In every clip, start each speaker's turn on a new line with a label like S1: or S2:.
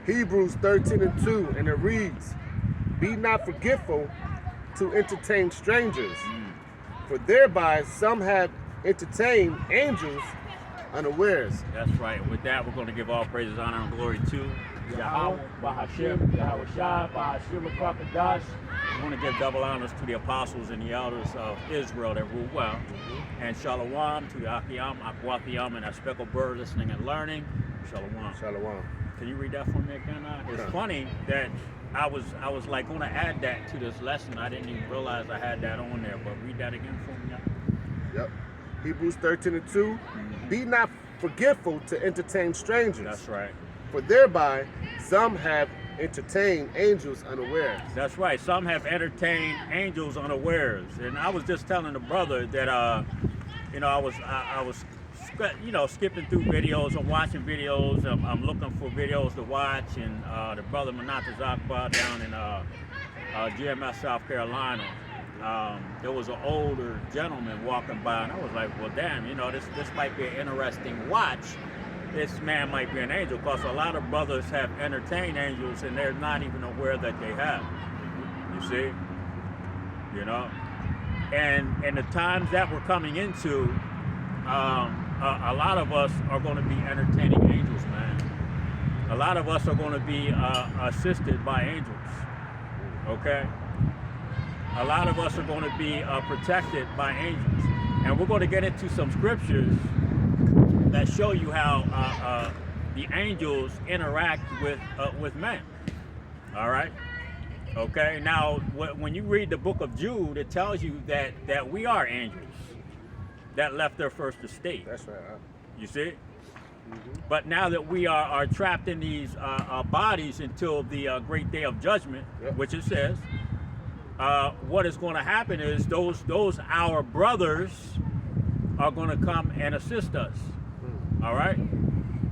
S1: Hebrews 13:2, and it reads, "Be not forgetful to entertain strangers, for thereby some have entertained angels unawares."
S2: That's right. With that, we're going to give all praises, honor, and glory to Yahweh, Bahashim, Yahweh Shai, Bahashim, Kakadash. We want to give double honors to the apostles and the elders of Israel that rule well. And Shalom to the Akiyam, Akwathiam, and that speckled bird listening and learning. Shalom.
S1: Shalom.
S2: Can you read that for me again? It's funny that I was like going to add that to this lesson. I didn't even realize I had that on there, but read that again for me.
S1: Yep. Hebrews 13:2. Be not forgetful to entertain strangers.
S2: That's right.
S1: For thereby some have entertained angels unawares.
S2: That's right. Some have entertained angels unawares. And I was just telling the brother that I was skipping through videos. I'm watching videos. I'm looking for videos to watch. And the brother Manata Zakba down in GMS, South Carolina, there was an older gentleman walking by, and I was like, well, damn, this might be an interesting watch. This man might be an angel, because a lot of brothers have entertained angels and they're not even aware that they have. You see? And the times that we're coming into, a lot of us are going to be entertaining angels, man. A lot of us are going to be assisted by angels. Okay? A lot of us are going to be protected by angels. And we're going to get into some scriptures that show you how the angels interact with men. All right? Okay? Now, when you read the book of Jude, it tells you that we are angels that left their first estate.
S1: That's right.
S2: You see? But now that we are trapped in these bodies until the great day of judgment, which it says, what is going to happen is those our brothers are going to come and assist us. All right,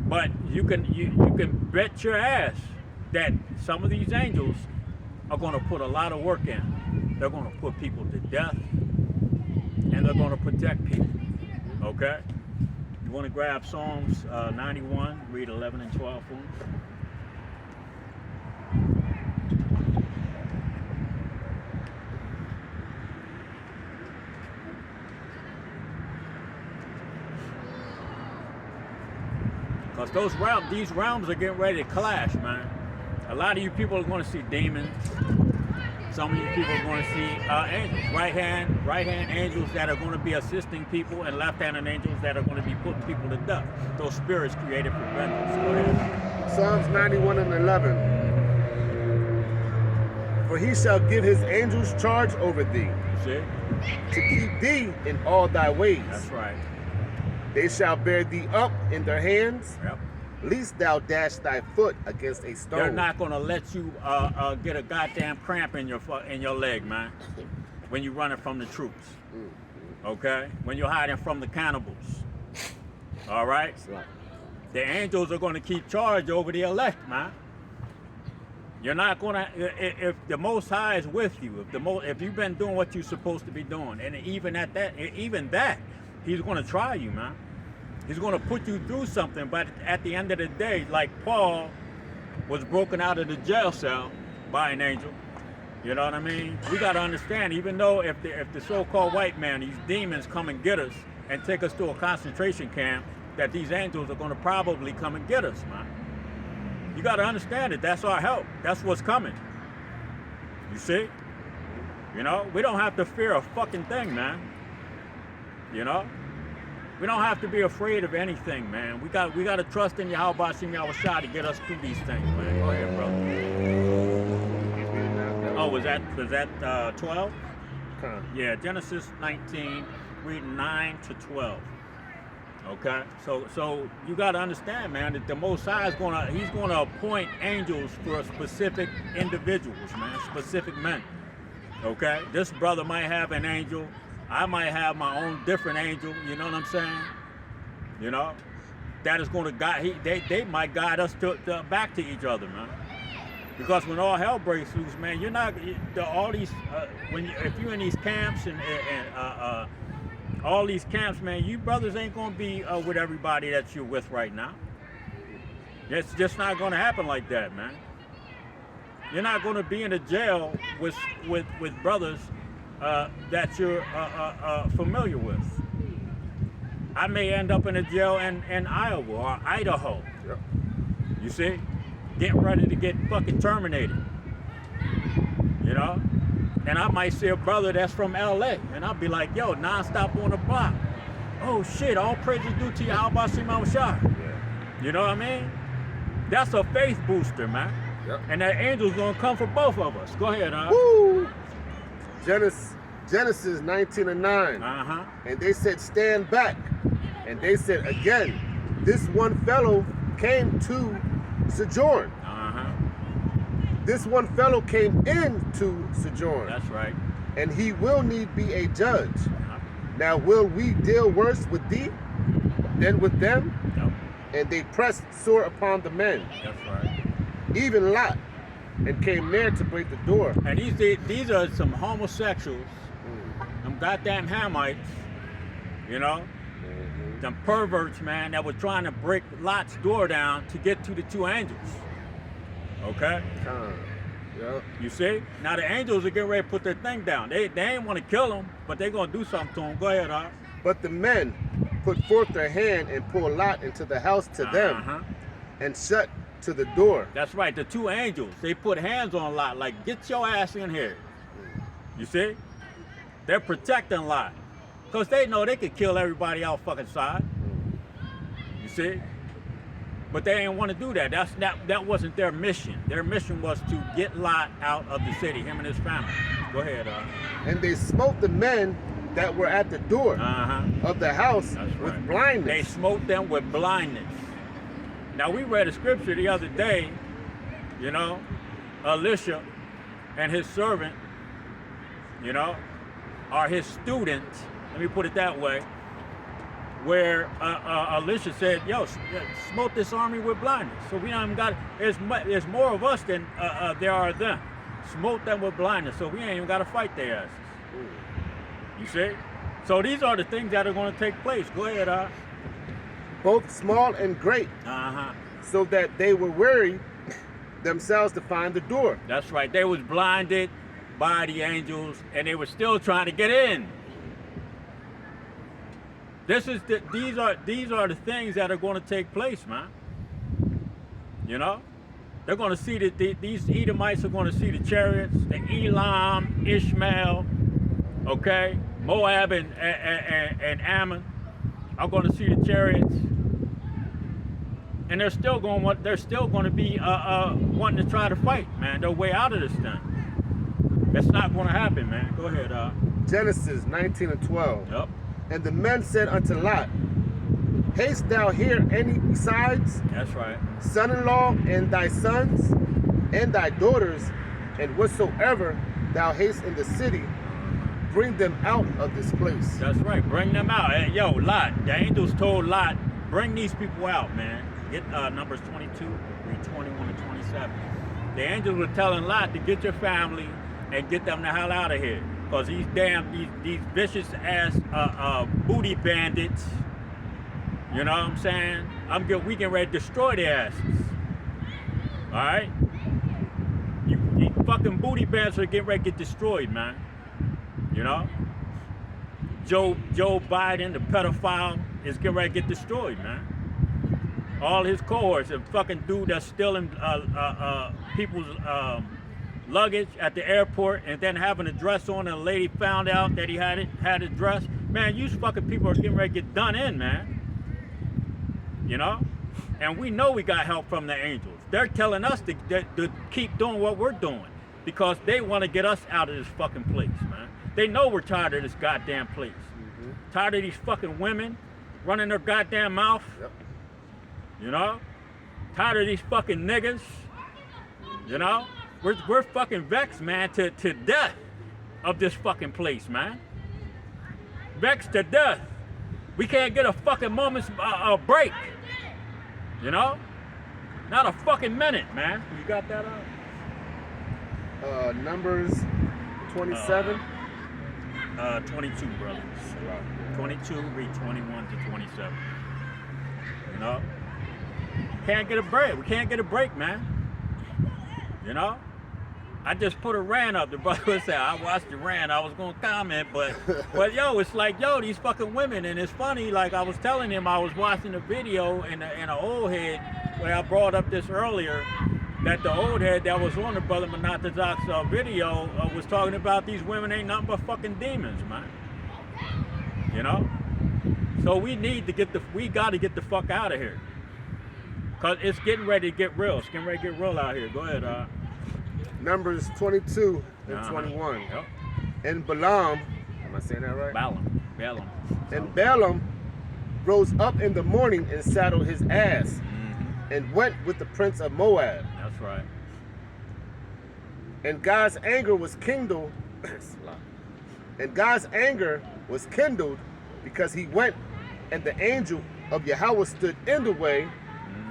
S2: but you can bet your ass that some of these angels are going to put a lot of work in. They're going to put people to death, and they're going to protect people. Okay, you want to grab Psalms 91, read 11 and 12 for me. Because these realms are getting ready to clash, man. A lot of you people are going to see demons. Some of you people are going to see angels. Right hand angels that are going to be assisting people, and left-handed angels that are going to be putting people to death. Those spirits created for vengeance. Go ahead.
S1: Psalms 91 and 11. For he shall give his angels charge over thee,
S2: See?
S1: to keep thee in all thy ways.
S2: That's right.
S1: They shall bear thee up in their hands,
S2: Yep.
S1: lest thou dash thy foot against a stone.
S2: They're not going to let you get a goddamn cramp in your leg, man, when you're running from the troops. Okay? When you're hiding from the cannibals. All right? The angels are going to keep charge over the elect, man. You're not going to, if the Most High is with you, if you've been doing what you're supposed to be doing, and even that, he's going to try you, man. He's going to put you through something, but at the end of the day, like Paul was broken out of the jail cell by an angel. You know what I mean? We got to understand, even though if the so-called white man, these demons come and get us and take us to a concentration camp, that these angels are going to probably come and get us, man. You got to understand it. That's our help. That's what's coming. You see? We don't have to fear a fucking thing, man. We don't have to be afraid of anything, man. We got to trust in Yahweh Bashim Yahweh Shai to get us through these things, man. Go ahead, brother. Oh, was that 12? Yeah, Genesis 19, reading 9 to 12. Okay, so you got to understand, man, that the Most High he's gonna appoint angels for specific individuals, man, specific men. Okay, this brother might have an angel. I might have my own different angel. You know what I'm saying? That is going to guide. They might guide us back to each other, man. Because when all hell breaks loose, man, you're not all these. If you're in these camps and all these camps, man, you brothers ain't gonna be with everybody that you're with right now. It's just not going to happen like that, man. You're not going to be in a jail with brothers that you're familiar with. I may end up in a jail in Iowa or Idaho.
S1: Yep.
S2: You see? Getting ready to get fucking terminated. You know? And I might see a brother that's from LA, and I'll be like, yo, nonstop on the block. Oh shit, all praises due to Yahweh Shema Shah.
S1: Yeah.
S2: You know what I mean? That's a faith booster, man.
S1: Yep.
S2: And that angel's gonna come for both of us. Go ahead,
S1: Woo! Genesis 19:9.
S2: Uh-huh.
S1: And they said, stand back. And they said, again, this one fellow came to sojourn.
S2: Uh-huh.
S1: This one fellow came in to sojourn.
S2: That's right.
S1: And he will need be a judge.
S2: Uh-huh.
S1: Now will we deal worse with thee than with them?
S2: Yep.
S1: And they pressed sore upon the men,
S2: That's right.
S1: even Lot, and came near to break the door.
S2: And these are some homosexuals, them goddamn Hamites, you know, them perverts, man, that were trying to break Lot's door down to get to the two angels. Okay?
S1: Yep.
S2: You see? Now the angels are getting ready to put their thing down. They ain't want to kill him, but they gonna do something to him. Go ahead, Art.
S1: But the men put forth their hand and pulled Lot into the house to them,
S2: Uh-huh.
S1: and shut to the door.
S2: That's right. The two angels, they put hands on Lot, like, get your ass in here. You see? They're protecting Lot. Because they know they could kill everybody out fucking side. You see? But they didn't want to do that. That wasn't their mission. Their mission was to get Lot out of the city, him and his family. Go ahead,
S1: And they smote the men that were at the door
S2: Uh-huh.
S1: of the house
S2: That's
S1: with
S2: right.
S1: blindness.
S2: They smote them with blindness. Now, we read a scripture the other day, you know, Elisha and his servant, you know, are his students, let me put it that way, where Elisha said, yo, smote this army with blindness. So we don't even got, there's more of us than there are them. Smote them with blindness, so we ain't even got to fight their asses. You see? So these are the things that are going to take place. Go ahead,
S1: Both small and great,
S2: Uh-huh.
S1: so that they were weary themselves to find the door.
S2: That's right. They was blinded by the angels, and they were still trying to get in. These are the things that are going to take place, man. You know, they're going to see that these Edomites are going to see the chariots, the Elam, Ishmael, okay, Moab and Ammon are going to see the chariots, and they're still going to be wanting to try to fight, man, their way out of this thing. That's not going to happen, man. Go ahead,
S1: Genesis 19:12.
S2: Yep.
S1: And the men said unto Lot, Hast thou here any besides
S2: That's right.
S1: son-in-law and thy sons and thy daughters, and whatsoever thou hast in the city, bring them out of this place.
S2: That's right. Bring them out. Hey, yo, Lot. The angels told Lot, bring these people out, man. Get Numbers 22, read 21 to 27. The angels were telling Lot to get your family and get them the hell out of here. Because these vicious ass booty bandits, you know what I'm saying? We getting ready to destroy their asses. All right? You fucking booty bandits are getting ready to get destroyed, man. You know? Joe Biden, the pedophile, is getting ready to get destroyed, man. All his cohorts, a fucking dude that's stealing people's luggage at the airport and then having a dress on, and a lady found out that he had a dress. Man, you fucking people are getting ready to get done in, man. You know? And we know we got help from the angels. They're telling us to keep doing what we're doing because they want to get us out of this fucking place, man. They know we're tired of this goddamn place.
S1: Mm-hmm.
S2: Tired of these fucking women running their goddamn mouth.
S1: Yep.
S2: You know? Tired of these fucking niggas. You know? We're fucking vexed, man, to death of this fucking place, man. Vexed to death. We can't get a fucking moment's break. You know? Not a fucking minute, man. You got that up?
S1: Numbers 27.
S2: 22, brother. 22, read 21 to 27. You know? Can't get a break. We can't get a break, man. You know? I just put a rant up. The brother said, I watched the rant. I was going to comment, but yo, it's like, yo, these fucking women. And it's funny, like I was telling him, I was watching a video in an old head where I brought up this earlier, that the old head that was on the Brother Monatazak's video was talking about these women ain't nothing but fucking demons, man. You know? So we got to get the fuck out of here. Because it's getting ready to get real. It's getting ready to get real out here. Go ahead,
S1: Numbers 22 and 21.
S2: Yep.
S1: And Balaam, am I saying that right?
S2: Balaam.
S1: And Balaam rose up in the morning and saddled his ass and went with the prince of Moab.
S2: That's right.
S1: And God's anger was kindled. And God's anger was kindled because he went, and the angel of Yahweh stood in the way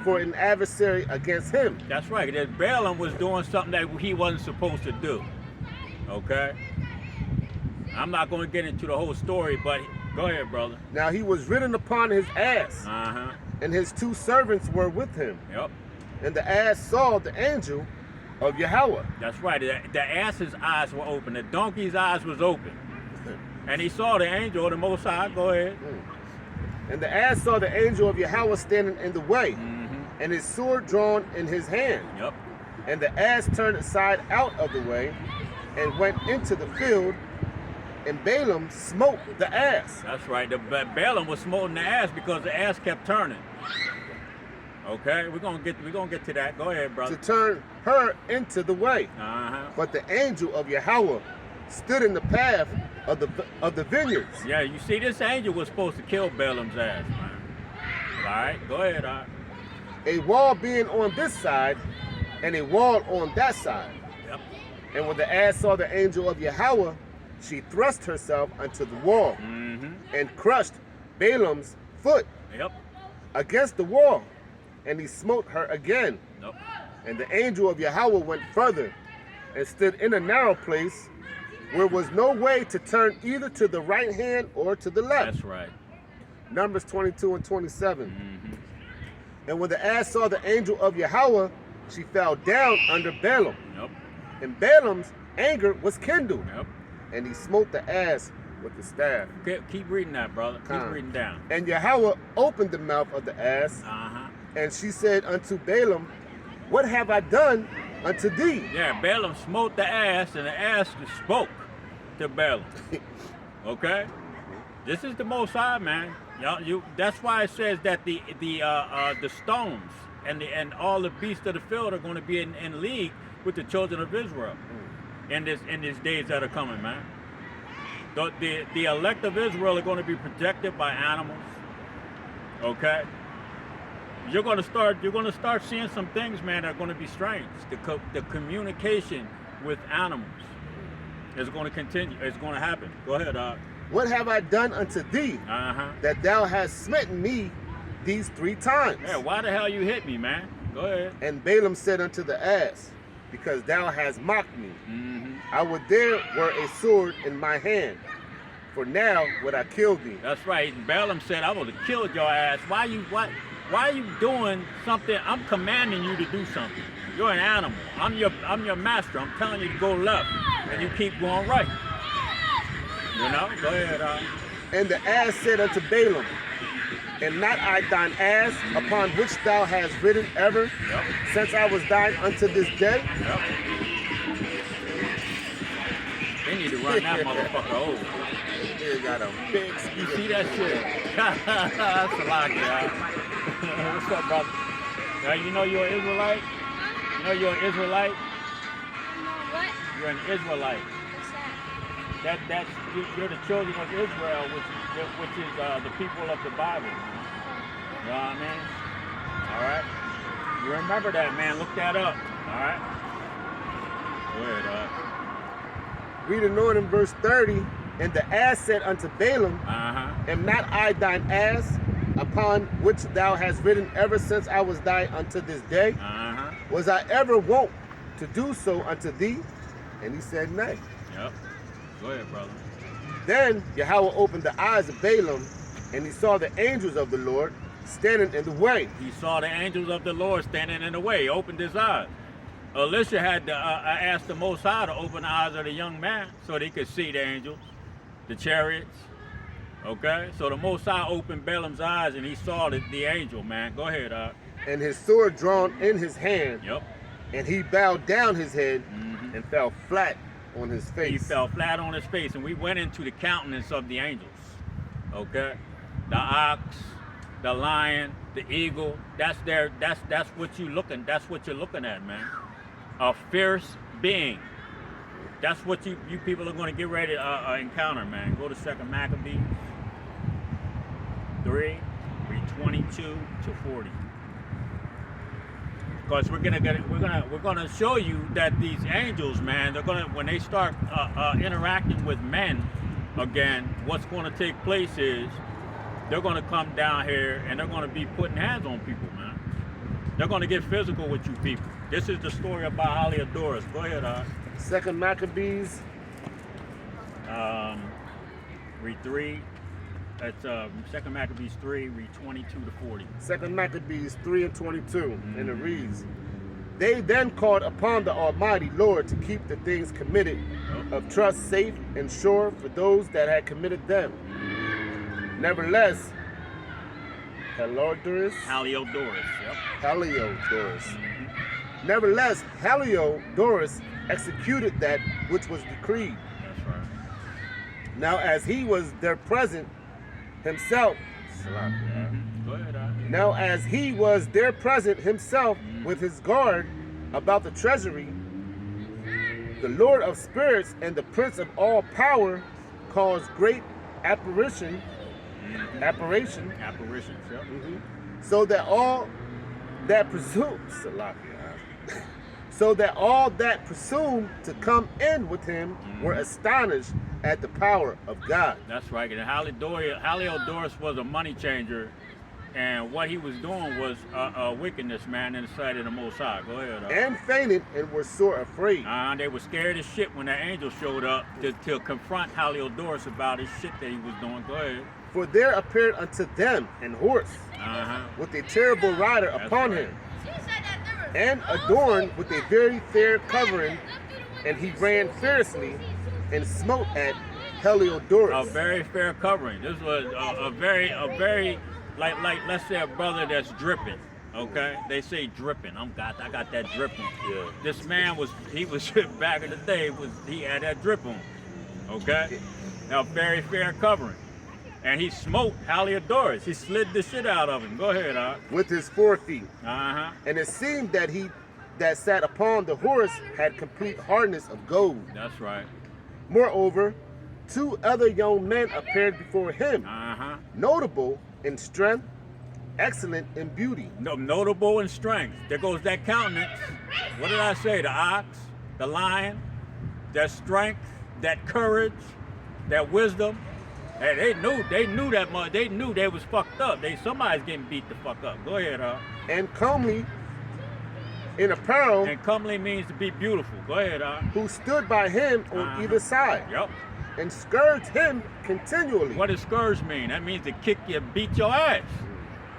S1: for an adversary against him.
S2: That's right. That Balaam was doing something that he wasn't supposed to do. Okay? I'm not going to get into the whole story, but go ahead, brother.
S1: Now he was ridden upon his ass, and his 2 servants were with him.
S2: Yep.
S1: And the ass saw the angel of Yahweh.
S2: That's right. The ass's eyes were open. The donkey's eyes was open. And he saw the angel of the Most High. Go ahead.
S1: And the ass saw the angel of Yahweh standing in the way, and his sword drawn in his hand.
S2: Yep.
S1: And the ass turned aside out of the way and went into the field, and Balaam smote the ass.
S2: That's right. Balaam was smoting the ass because the ass kept turning. Okay, we're gonna get to that. Go ahead, brother.
S1: To turn her into the way. But the angel of Yahweh stood in the path of the vineyards.
S2: Yeah, you see, this angel was supposed to kill Balaam's ass, man. All right, go ahead.
S1: A wall being on this side, and a wall on that side.
S2: Yep.
S1: And when the ass saw the angel of Yahweh, she thrust herself unto the wall and crushed Balaam's foot against the wall, and he smote her again.
S2: Nope.
S1: And the angel of Yahweh went further and stood in a narrow place where was no way to turn either to the right hand or to the left.
S2: That's right.
S1: Numbers 22 and 27. And when the ass saw the angel of Yahweh, she fell down under Balaam.
S2: Yep.
S1: And Balaam's anger was kindled.
S2: Yep.
S1: And he smote the ass with the staff.
S2: Keep reading that, brother. Keep reading down.
S1: And Yahweh opened the mouth of the ass, and she said unto Balaam, what have I done unto thee?
S2: Yeah, Balaam smote the ass, and the ass spoke to Balaam. Okay? This is the Most High, man. That's why it says that the stones and all the beasts of the field are going to be in league with the children of Israel in these days that are coming, man. The elect of Israel are going to be protected by animals. Okay? You're going to start seeing some things, man, that are going to be strange. The communication with animals is going to continue. It's going to happen. Go ahead,
S1: What have I done unto thee that thou hast smitten me these 3 times?
S2: Yeah, why the hell you hit me, man? Go ahead.
S1: And Balaam said unto the ass, because thou hast mocked me. I would there were a sword in my hand, for now would I kill thee.
S2: That's right. Balaam said, I would have killed your ass. Why are you doing something? I'm commanding you to do something. You're an animal. I'm your master. I'm telling you to go left, and you keep going right. You know? Go ahead.
S1: And the ass said unto Balaam, am not I thine ass upon which thou hast ridden ever since I was thine unto this day?
S2: Yep. They need to run that motherfucker over.
S1: He got a big
S2: You see that shit? That's a lot, y'all. What's up, brother? You know you're an Israelite? You know you're an Israelite?
S3: What?
S2: You're an Israelite.
S3: What's that?
S2: You're the children of Israel, which is the people of the Bible. You know what I mean? All right. You remember that, man? Look that up. All right. Go ahead,
S1: Reading on in verse 30, and the ass said unto Balaam, am not I thine ass upon which thou hast ridden ever since I was thine unto this day? Was I ever wont to do so unto thee? And he said, nay.
S2: Yep. Go ahead, brother.
S1: Then Yahweh opened the eyes of Balaam, and he saw the angels of the Lord standing in the way.
S2: He saw the angels of the Lord standing in the way. He opened his eyes. Elisha had to ask the Most High to open the eyes of the young man so that he could see the angels, the chariots. Okay? So the Most High opened Balaam's eyes and he saw the angel, man. Go ahead,
S1: And his sword drawn in his hand,
S2: Yep.
S1: and he bowed down his head and fell flat on his face.
S2: He fell flat on his face, and we went into the countenance of the angels. Okay? The ox, the lion, the eagle. That's what you're looking at, man. A fierce being. That's what you people are going to get ready to encounter, man. Go to 2 Maccabees 3, read 22 to 40. Because we're gonna show you that these angels, man, they're gonna, when they start interacting with men again, what's going to take place is they're going to come down here and they're going to be putting hands on people, man. They're going to get physical with you people. This is the story about Heliodorus. Go ahead,
S1: 2 Maccabees,
S2: read 3. That's 2 Maccabees 3, read 22 to 40.
S1: 2 Maccabees 3 and 22, and it reads, They then called upon the Almighty Lord to keep the things committed of trust safe and sure for those that had committed them. Nevertheless, Heliodorus, Nevertheless, Heliodorus executed that which was decreed.
S2: That's right.
S1: Now, as he was there present himself,
S2: Go ahead,
S1: Now, as he was there present himself with his guard about the treasury, the Lord of spirits and the Prince of all power caused great apparitions,
S2: yep.
S1: so that all that presumed to come in with him were astonished at the power of God.
S2: That's right. And Heliodorus was a money changer, and what he was doing was a wickedness, man, in the sight of the Most High. Go ahead.
S1: And fainted and were sore afraid.
S2: They were scared as shit when the angel showed up to confront Heliodorus about his shit that he was doing. Go ahead.
S1: For there appeared unto them an horse with a terrible rider upon him, and adorned with a very fair covering, and he ran fiercely and smote at Heliodorus.
S2: A very fair covering. This was a very like let's say a brother that's dripping. Okay, they say dripping. I got that dripping.
S1: Yeah.
S2: This man was back in the day he had that drip on. Okay, a very fair covering, and he smote Heliodorus. He slid the shit out of him. Go ahead,
S1: with his forefeet.
S2: Uh-huh.
S1: And it seemed that he that sat upon the horse had complete hardness of gold.
S2: That's right.
S1: Moreover, 2 other young men appeared before him,
S2: Uh-huh.
S1: notable in strength, excellent in beauty.
S2: Notable in strength. There goes that countenance. What did I say? The ox, the lion, that strength, that courage, that wisdom. Hey, they knew that much. They knew they was fucked up. Somebody's getting beat the fuck up. Go ahead,
S1: And comely in apparel,
S2: And comely means to be beautiful. Go ahead,
S1: who stood by him on either side,
S2: Yep.
S1: and scourged him continually,
S2: What does scourge mean? That means to kick you, beat your ass.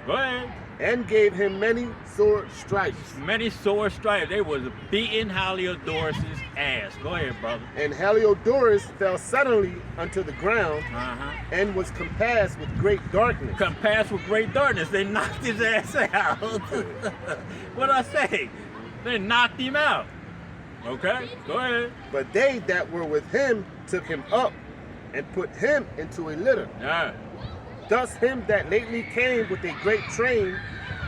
S2: Go ahead.
S1: and gave him many sore stripes.
S2: Many sore stripes. They was beating Heliodorus' ass. Go ahead, brother.
S1: And Heliodorus fell suddenly unto the ground,
S2: Uh-huh.
S1: and was compassed with great darkness.
S2: Compassed with great darkness, they knocked his ass out. What'd I say? They knocked him out. Okay, go ahead.
S1: But they that were with him took him up, and put him into a litter.
S2: Yeah.
S1: Thus him that lately came with a great train,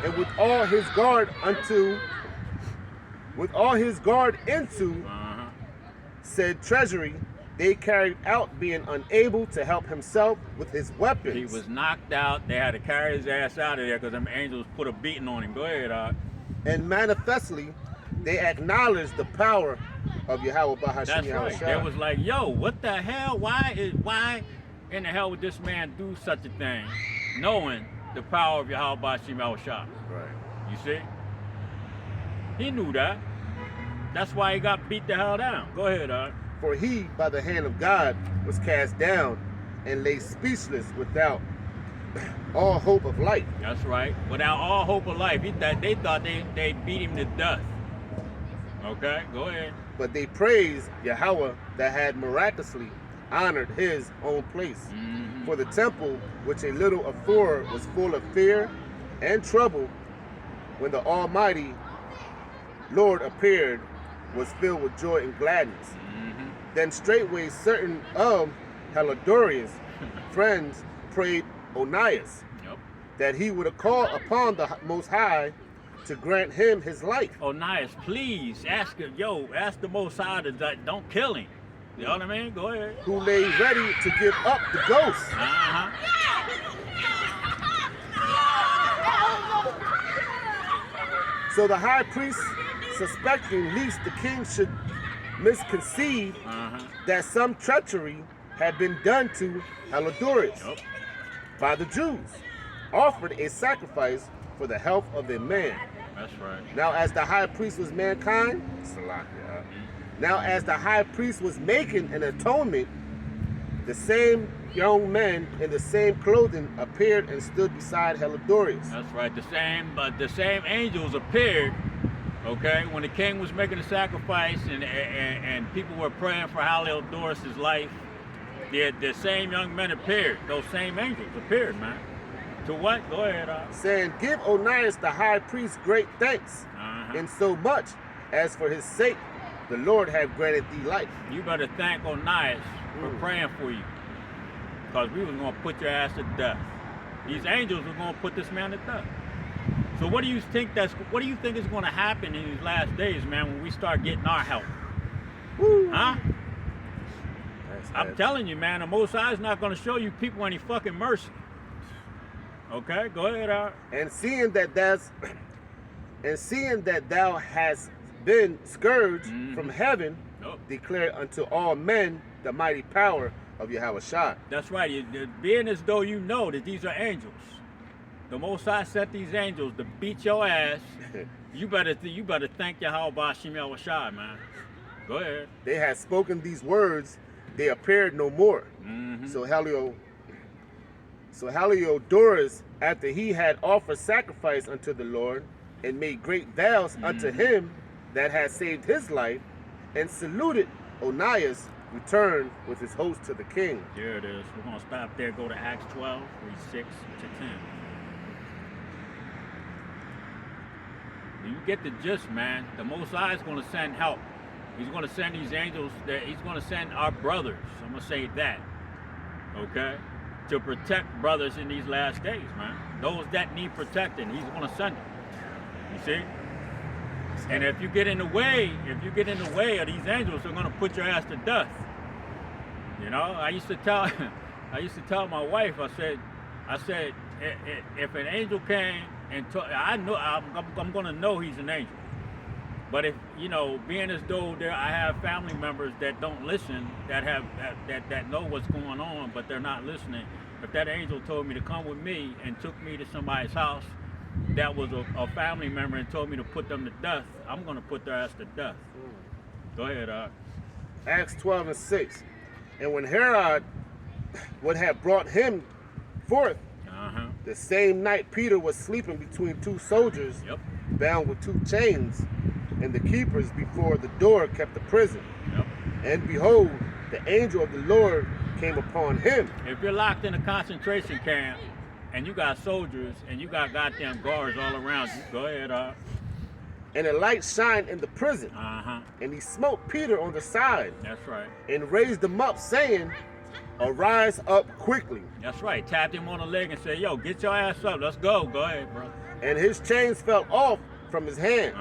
S1: and with all his guard into
S2: Uh-huh.
S1: said treasury, they carried out, being unable to help himself with his weapons.
S2: He was knocked out. They had to carry his ass out of there because them angels put a beating on him. Go ahead,
S1: And manifestly, they acknowledged the power of Yahweh Bahashim
S2: That's right.
S1: Yahushua.
S2: They was like, yo, what the hell? Why in the hell would this man do such a thing, knowing the power of Yahweh Bashim Yahushua?
S1: Right.
S2: You see? He knew that. That's why he got beat the hell down. Go ahead,
S1: For he, by the hand of God, was cast down, and lay speechless without all hope of life.
S2: That's right. Without all hope of life, they thought they beat him to death. Okay, go ahead.
S1: But they praised Yahweh that had miraculously honored his own place.
S2: Mhm.
S1: For the temple, which a little afore was full of fear and trouble, when the Almighty Lord appeared, was filled with joy and gladness.
S2: Mhm.
S1: Then straightway certain of Helidorius' friends prayed Onias
S2: Yep.
S1: that he would call upon the Most High to grant him his life.
S2: Onias, please ask him, ask the Most High to don't kill him. You know what I mean? Go ahead.
S1: Who lay ready to give up the ghost.
S2: Uh-huh.
S1: So the high priest, suspecting lest the king should misconceive
S2: Uh-huh.
S1: that some treachery had been done to Helidorius
S2: Yep.
S1: by the Jews, offered a sacrifice for the health of their man.
S2: That's right.
S1: Now as the high priest was mankind, Salakia, now as the high priest was making an atonement, the same young men in the same clothing appeared and stood beside Helidorius.
S2: That's right. The same angels appeared. Okay, when the king was making the sacrifice and people were praying for Helidorius' life, the same young men appeared. Those same angels appeared, man. To what? Go ahead.
S1: Saying, give Onias the high priest great thanks,
S2: Uh-huh.
S1: in so much as for his sake the Lord have granted thee life.
S2: You better thank Onias for praying for you, because we was gonna put your ass to death. These angels were gonna put this man to death. So what do you think is gonna happen in these last days, man, when we start getting our help?
S1: Woo.
S2: Huh?
S1: That's
S2: I'm
S1: heavy.
S2: telling you, man, the Most High is not gonna show you people any fucking mercy. Okay, go ahead, Art.
S1: And seeing that thou hast been scourged from heaven,
S2: Nope.
S1: declare unto all men the mighty power of Yahweh Shai.
S2: That's right. Being as though you know that these are angels. The Most High sent these angels to beat your ass. You better thank Yahweh Bashim Yahushai, man. Go ahead.
S1: They had spoken these words, they appeared no more.
S2: Mm-hmm.
S1: So Heliodorus, after he had offered sacrifice unto the Lord, and made great vows unto him that had saved his life, and saluted Onias, returned with his host to the king.
S2: There it is. We're going to stop there, go to Acts 12, read 6 to 10. You get the gist, man. The Most High is going to send help. He's going to send these angels. He's going to send our brothers. I'm going to say that. Okay? To protect brothers in these last days, man. Those that need protecting, he's going to send them. You see? And if you get in the way of these angels, they're going to put your ass to death. You know, I used to tell my wife, I said, if an angel came and I'm going to know he's an angel. But if, being as though I have family members that don't listen, that know what's going on, but they're not listening. If that angel told me to come with me and took me to somebody's house that was a family member and told me to put them to death, I'm going to put their ass to death. Go ahead,
S1: Acts 12 and 6. And when Herod would have brought him forth, the same night Peter was sleeping between two soldiers,
S2: Yep.
S1: bound with two chains, and the keepers before the door kept the prison.
S2: Yep.
S1: And behold, the angel of the Lord came upon him.
S2: If you're locked in a concentration camp and you got soldiers and you got goddamn guards all around you, go ahead,
S1: And a light shined in the prison. And he smote Peter on the side
S2: That's right.
S1: and raised him up, saying, arise up quickly.
S2: That's right. Tapped him on the leg and said, yo, get your ass up. Let's go. Go ahead, bro.
S1: And his chains fell off from his hands.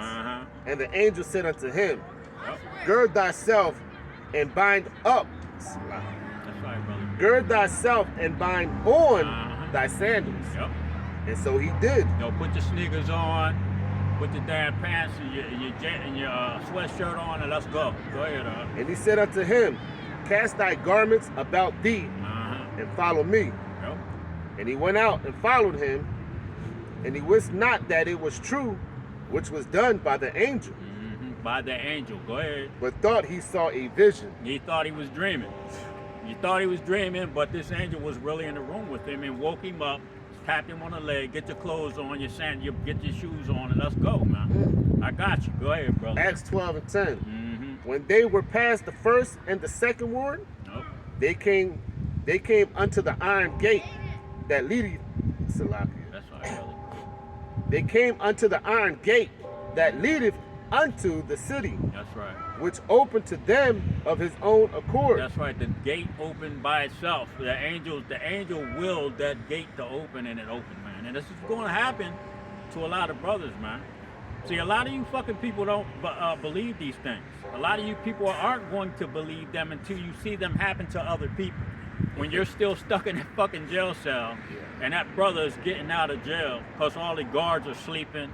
S1: And the angel said unto him,
S2: Yep.
S1: gird thyself and bind up.
S2: That's right, brother.
S1: Gird thyself and bind on thy sandals.
S2: Yep.
S1: And so he did.
S2: Put your sneakers on, put your damn pants and your sweatshirt on, and let's go. Go ahead,
S1: And he said unto him, cast thy garments about thee and follow me.
S2: Yep.
S1: And he went out and followed him, and he wist not that it was true, which was done by the angel,
S2: By the angel. Go ahead.
S1: but thought he saw a vision.
S2: He thought he was dreaming. You thought he was dreaming, but this angel was really in the room with him and woke him up, tap him on the leg, get your clothes on, get your shoes on, and let's go, man. I got you. Go ahead, brother.
S1: Acts 12 and 10.
S2: Mm-hmm.
S1: When they were past the first and the second ward,
S2: Nope.
S1: they came unto the iron gate that leadeth Salakia.
S2: That's right, brother.
S1: They came unto the iron gate that leadeth unto the city,
S2: That's right.
S1: which opened to them of his own accord.
S2: That's right. The gate opened by itself. The angel willed that gate to open, and it opened, man. And this is going to happen to a lot of brothers, man. See, a lot of you fucking people don't believe these things. A lot of you people aren't going to believe them until you see them happen to other people. When you're still stuck in that fucking jail cell, and that brother is getting out of jail because all the guards are sleeping,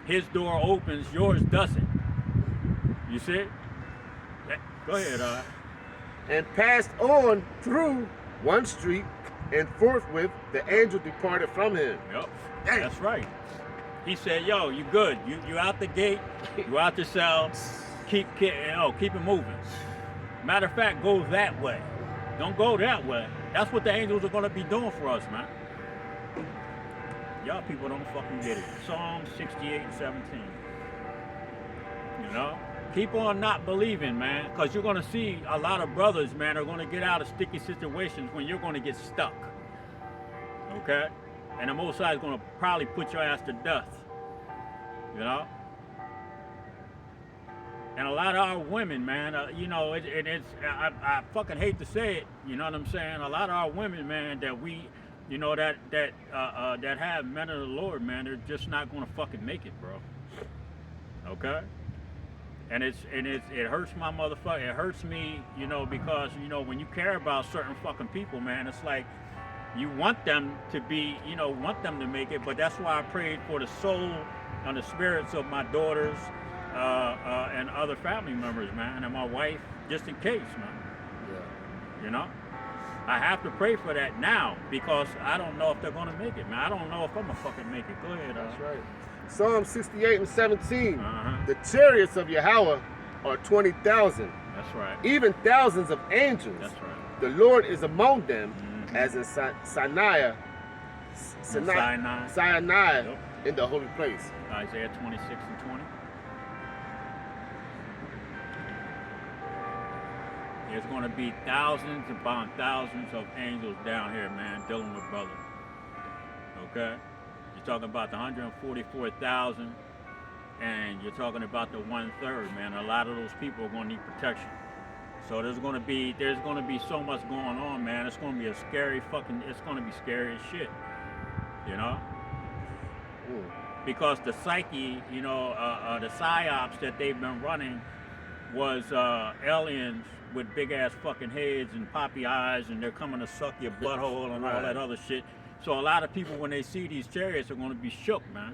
S2: his door opens, yours doesn't. You see? Go ahead,
S1: And passed on through one street, and forthwith the angel departed from him.
S2: Yep. That's right. He said, "Yo, you good? You out the gate? You out the cell? Keep it moving. Matter of fact, go that way. Don't go that way. That's what the angels are gonna be doing for us, man. Y'all people don't fucking get it. Psalm 68 and 17. You know." Keep on not believing, man, because you're going to see a lot of brothers, man, are going to get out of sticky situations when you're going to get stuck. Okay? And the Most High is going to probably put your ass to death. You know? And a lot of our women, man, you know, I fucking hate to say it, you know what I'm saying? A lot of our women, man, that we, you know, that have men of the Lord, man, they're just not going to fucking make it, bro. Okay? And it hurts my motherfucker. It hurts me, you know, because, you know, when you care about certain fucking people, man, it's like you want them to be, you know, want them to make it. But that's why I prayed for the soul and the spirits of my daughters and other family members, man, and my wife, just in case, man.
S1: Yeah.
S2: You know, I have to pray for that now because I don't know if they're gonna make it, man. I don't know if I'm gonna fucking make it. Go ahead.
S1: That's right. Psalm 68 and 17.
S2: Uh-huh.
S1: The chariots of Yahweh are 20,000,
S2: That's right.
S1: even thousands of angels.
S2: That's right.
S1: The Lord is among them,
S2: Mhm.
S1: as in Sinai,
S2: Yep.
S1: in the holy place.
S2: Isaiah 26 and 20. There's going to be thousands upon thousands of angels down here, man, dealing with brothers. Okay? You're talking about the 144,000, and you're talking about the 1/3, man. A lot of those people are going to need protection. So there's going to be so much going on, man. It's going to be it's going to be scary as shit. You know?
S1: Mm.
S2: Because the psyche, you know, the psyops that they've been running was aliens with big ass fucking heads and poppy eyes, and they're coming to suck your butthole and all that other shit. So a lot of people, when they see these chariots, are going to be shook, man.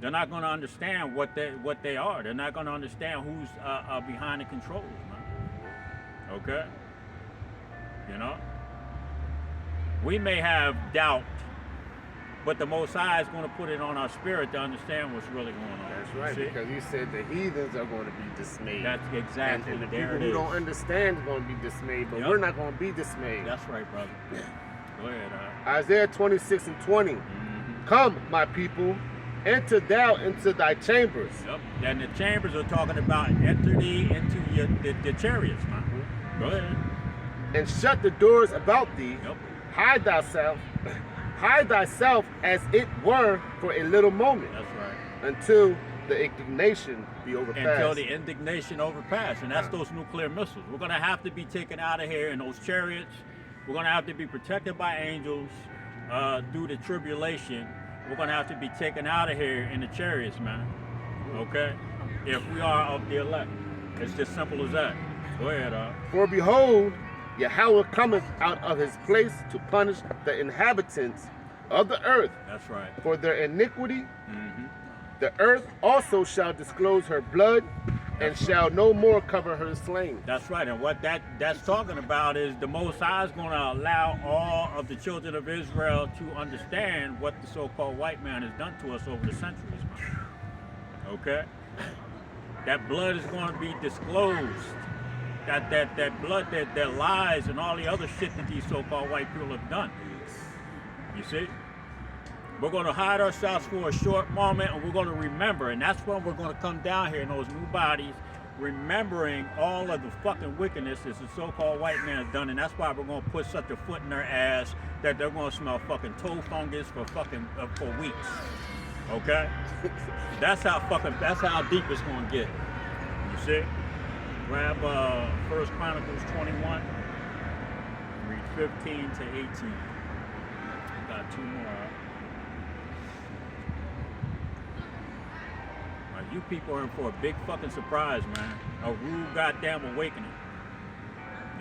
S2: They're not going to understand what they are. They're not going to understand who's behind the controls, man. Okay? You know? We may have doubt, but the Most High is going to put it on our spirit to understand what's really going on.
S1: That's right,
S2: See?
S1: because you said the heathens are going to be dismayed.
S2: That's exactly
S1: and the
S2: there
S1: people
S2: it
S1: who
S2: is.
S1: don't understand are going to be dismayed, but
S2: Yep.
S1: we're not going to be dismayed.
S2: That's right, brother. Go ahead.
S1: Isaiah 26 and 20.
S2: Mm-hmm.
S1: Come, my people, enter thou into thy chambers.
S2: Yep. And the chambers are talking about enter thee into the chariots, man.
S1: Mm-hmm.
S2: Go ahead.
S1: And shut the doors about thee.
S2: Yep.
S1: Hide thyself as it were for a little moment,
S2: That's right.
S1: until the indignation be overpassed.
S2: Until the indignation overpass, and that's those nuclear missiles. We're gonna have to be taken out of here in those chariots. We're gonna have to be protected by angels through the tribulation. We're gonna have to be taken out of here in the chariots, man. Okay? If we are of the elect. It's just simple as that. Go ahead,
S1: For behold, Yahweh cometh out of his place to punish the inhabitants of the earth
S2: That's right.
S1: for their iniquity.
S2: Mm-hmm.
S1: The earth also shall disclose her blood, and
S2: That's right.
S1: shall no more cover her slain.
S2: That's right, and what that's talking about is the Most High is going to allow all of the children of Israel to understand what the so-called white man has done to us over the centuries, man. Okay? That blood is going to be disclosed. That blood, that lies and all the other shit that these so-called white people have done. You see? We're going to hide ourselves for a short moment, and we're going to remember. And that's when we're going to come down here in those new bodies, remembering all of the fucking wickedness that the so-called white man has done. And that's why we're going to put such a foot in their ass that they're going to smell fucking toe fungus for weeks. Okay? That's how deep it's going to get. You see? Grab 1 Chronicles 21, read 15 to 18. Got two more. You people are in for a big fucking surprise, man. A rude goddamn awakening.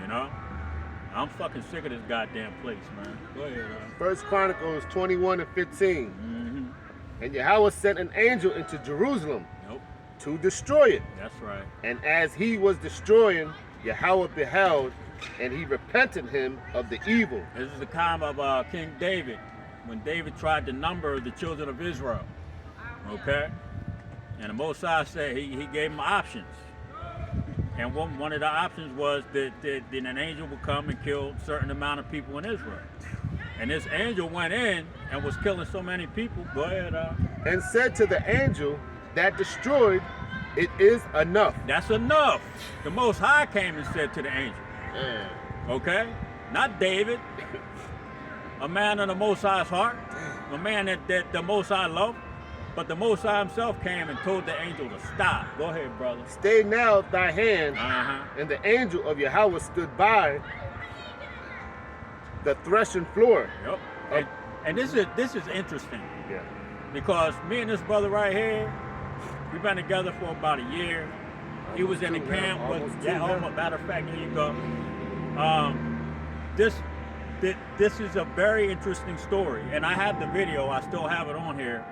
S2: You know? I'm fucking sick of this goddamn place, man. Go ahead,
S1: 1 Chronicles 21 and 15.
S2: Mm-hmm.
S1: And Yahweh sent an angel into Jerusalem
S2: Nope.
S1: to destroy it.
S2: That's right.
S1: And as he was destroying, Yahweh beheld, and he repented him of the evil.
S2: This is the time of King David, when David tried to number the children of Israel. Okay? And the Most High said he gave him options. And one of the options was that an angel would come and kill a certain amount of people in Israel. And this angel went in and was killing so many people. Go ahead.
S1: And said to the angel that destroyed, it is enough.
S2: That's enough. The Most High came and said to the angel. Okay? Not David. A man of the Most High's heart. A man that the Most High loved. But the Most High himself came and told the angel to stop. Go ahead, brother.
S1: Stay now thy hand.
S2: Uh-huh.
S1: And the angel of Yahweh stood by the threshing floor.
S2: Yep. And this is interesting.
S1: Yeah.
S2: Because me and this brother right here, we've been together for about a year. He was in the camp with, matter of fact, here you go. This is a very interesting story. And I have the video, I still have it on here,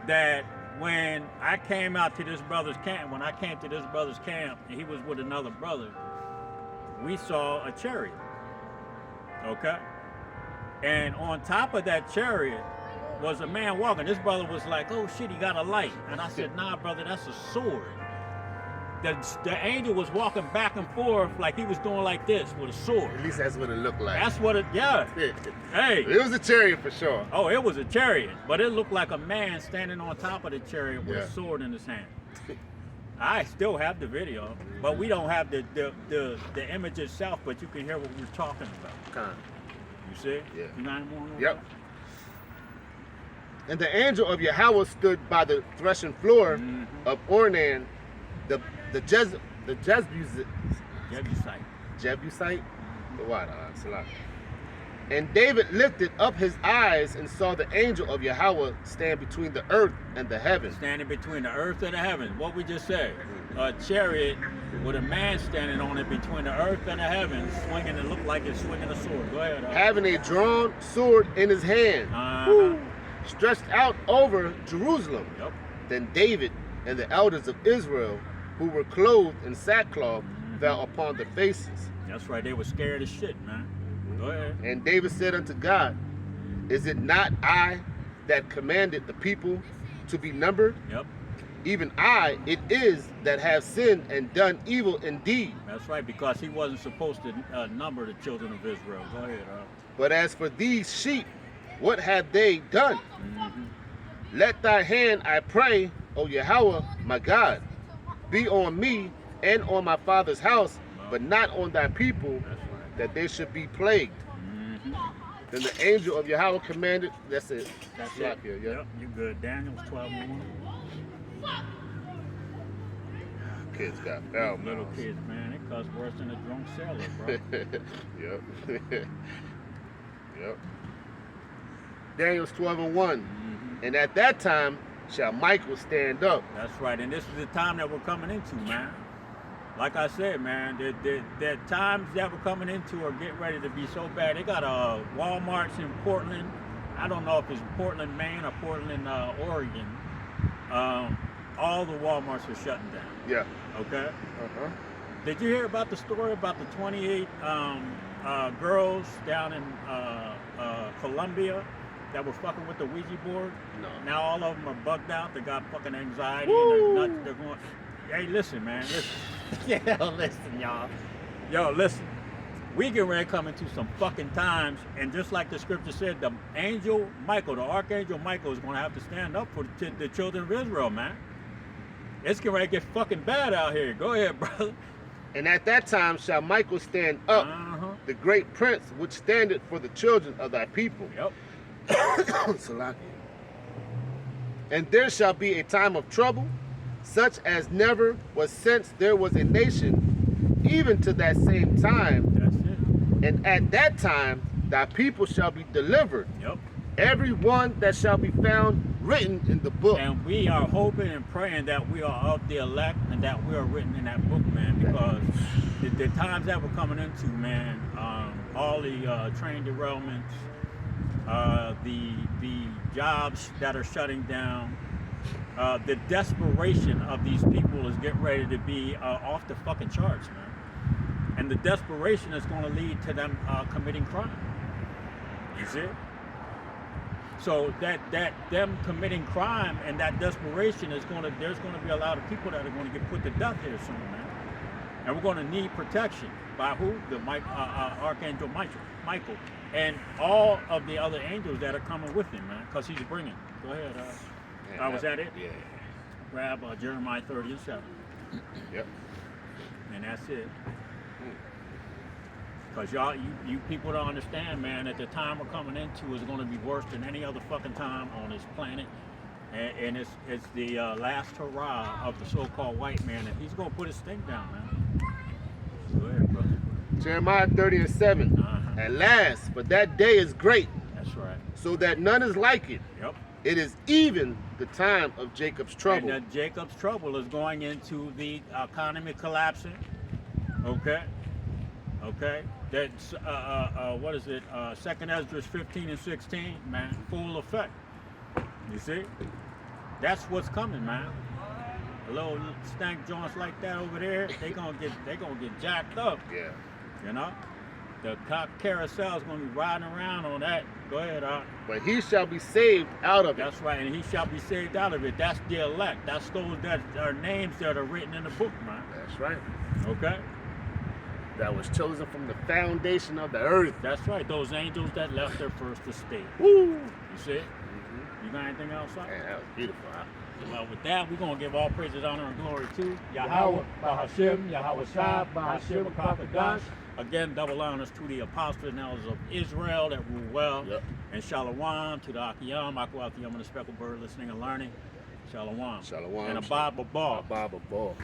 S2: that when I came out to this brother's camp, and he was with another brother, we saw a chariot. Okay? And on top of that chariot was a man walking. This brother was like, oh shit, he got a light. And I said, nah, brother, that's a sword. The angel was walking back and forth like he was doing like this with a sword.
S1: At least that's what it looked like.
S2: That's what it, yeah. Hey.
S1: It was a chariot for sure.
S2: Oh, it was a chariot, but it looked like a man standing on top of the chariot with
S1: Yeah.
S2: a sword in his hand. I still have the video, but we don't have the image itself, but you can hear what we're talking about.
S1: Kind.
S2: You see?
S1: Yeah.
S2: You got any more on
S1: Yep. And the angel of Yahweh stood by the threshing floor of Ornan, the Jebusite.
S2: Jebusite.
S1: Jebusite? The what? Salah. And David lifted up his eyes and saw the angel of Yahweh stand between the earth and the heavens.
S2: Standing between the earth and the heavens. What we just said. A chariot with a man standing on it between the earth and the heavens, swinging, it looked like it's swinging a sword. Go ahead.
S1: Having a drawn sword in his hand,
S2: Uh-huh.
S1: stretched out over Jerusalem.
S2: Yep.
S1: Then David and the elders of Israel, who were clothed in sackcloth, fell upon their faces.
S2: That's right. They were scared as shit, man. Go ahead.
S1: And David said unto God, is it not I that commanded the people to be numbered?
S2: Yep.
S1: Even I it is that have sinned and done evil indeed.
S2: That's right, because he wasn't supposed to number the children of Israel. Go ahead.
S1: But as for these sheep, what have they done?
S2: Mm-hmm.
S1: Let thy hand, I pray, O Yahweh, my God, be on me and on my father's house, but not on thy people,
S2: That's right.
S1: that they should be plagued.
S2: Mm-hmm.
S1: Then the angel of Yahweh commanded, that's it.
S2: That's
S1: Slack
S2: it.
S1: here, yeah.
S2: Yep. You good. Daniel's 12:1.
S1: Kids got foul
S2: Little
S1: mouths.
S2: kids, man, it cuss worse than a drunk sailor, bro.
S1: Yep. Yep. Daniel's 12:1. And at that time shall Michael stand up.
S2: That's right, and this is the time that we're coming into, man. Like I said, man, the times that we're coming into are getting ready to be so bad. They got Walmarts in Portland. I don't know if it's Portland, Maine, or Portland, Oregon. All the Walmarts are shutting down.
S1: Yeah.
S2: Okay.
S1: Uh-huh.
S2: Did you hear about the story about the 28 girls down in Colombia that were fucking with the Ouija board?
S1: No.
S2: Now all of them are bugged out. They got fucking anxiety.
S1: Woo!
S2: And they're nuts. They're going. Hey, listen, man. Listen. Yeah, listen, y'all. Yo, listen. We get ready to come into some fucking times, and just like the scripture said, the angel Michael, the archangel Michael, is going to have to stand up for the children of Israel, man. It's getting ready to get fucking bad out here. Go ahead, brother.
S1: And at that time shall Michael stand up, the great prince, which standeth for the children of thy people.
S2: Yep.
S1: Salaki. And there shall be a time of trouble, such as never was since there was a nation, even to that same time.
S2: That's it.
S1: And at that time thy people shall be delivered,
S2: Yep.
S1: every one that shall be found written in the book.
S2: And we are hoping and praying that we are of the elect and that we are written in that book, man, because the times that we're coming into, man, all the train derailments, the jobs that are shutting down, the desperation of these people is getting ready to be off the fucking charts, man. And the desperation is going to lead to them committing crime. You see? So that them committing crime and that desperation is there's going to be a lot of people that are going to get put to death here soon, man. And we're going to need protection by who? The Archangel Michael, and all of the other angels that are coming with him, man, because he's bringing. Go ahead. Was that it?
S1: Yeah.
S2: Grab Jeremiah 30:7.
S1: Yep.
S2: And that's it. Because y'all, you people don't understand, man, that the time we're coming into is going to be worse than any other fucking time on this planet. And it's the last hurrah of the so-called white man, and he's going to put his thing down, man. Go ahead, brother.
S1: Jeremiah 30:7. At last, for that day is great,
S2: That's right.
S1: so that none is like it.
S2: Yep.
S1: It is even the time of Jacob's trouble.
S2: And Jacob's trouble is going into the economy collapsing. Okay. That's what is it? 2nd Ezra 15:16, man, full effect. You see? That's what's coming, man. A little stank joints like that over there, they gonna get jacked up.
S1: Yeah.
S2: You know? The carousel's gonna be riding around on that. Go ahead,
S1: But he shall be saved out of it.
S2: That's right, and he shall be saved out of it. That's the elect. That's those that are names that are written in the book, man.
S1: That's right.
S2: Okay?
S1: That was chosen from the foundation of the earth.
S2: That's right. Those angels that left their first estate.
S1: Woo!
S2: You see? You got anything else? Huh?
S1: Man, that was beautiful. Huh?
S2: Well, with that, we're going to give all praises, honor, and glory to Yahweh, Bahashim, Yahweh Shah, Bahashim, Kakadash. Again, double honors to the apostles and elders of Israel that rule well.
S1: Yep.
S2: And Shalom to the Akiyam, Akwatiyam, and the speckled bird listening and learning. Shalom.
S1: Shalom.
S2: And a Bible ball.
S1: Bible ball.